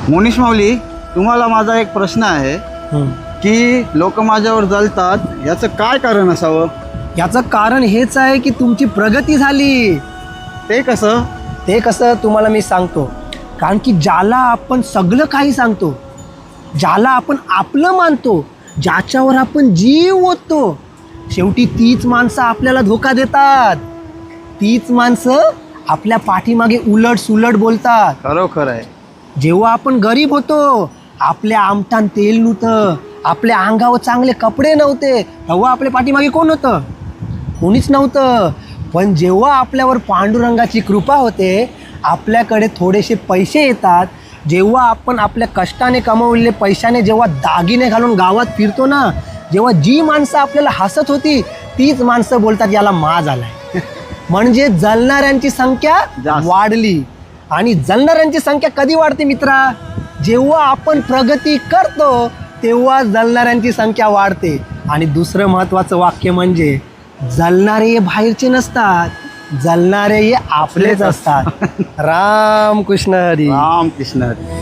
मोनिश माऊली, तुम्हाला माझा एक प्रश्न आहे की लोक माझ्यावर जळतात, याचं काय कारण असावं? याचं कारण हेच आहे की तुमची प्रगती झाली. ते कसं? ते कसं तुम्हाला मी सांगतो. कारण की ज्याला आपण सगळं काही सांगतो, ज्याला आपण आपलं मानतो, ज्याच्यावर आपण जीव ओततो, शेवटी तीच माणसं आपल्याला धोका देतात. तीच माणसं आपल्या पाठीमागे उलट सुलट बोलतात. खरोखर आहे. जेव्हा आपण गरीब होतो, आपल्या आमटान तेल नव्हतं, आपल्या अंगावर चांगले कपडे नव्हते, तेव्हा आपल्या पाठीमागे कोण होतं? कोणीच नव्हतं. पण जेव्हा आपल्यावर पांडुरंगाची कृपा होते, आपल्याकडे थोडेसे पैसे येतात, जेव्हा आपण आपल्या कष्टाने कमवलेले पैशाने जेव्हा दागिने घालून गावात फिरतो ना, जेव्हा जी माणसं आपल्याला हसत होती तीच माणसं बोलतात याला माज आलाय. म्हणजे जळणाऱ्यांची संख्या जास्त वाढली. आणि जळणाऱ्यांची संख्या कधी वाढते मित्रा? जेव्हा आपण प्रगती करतो तेव्हा जळणाऱ्यांची संख्या वाढते. आणि दुसरं महत्त्वाचं वाक्य म्हणजे जळणारे हे बाहेरचे नसतात, जळणारे हे आपलेच असतात. राम कृष्ण हरी. राम कृष्ण हरी.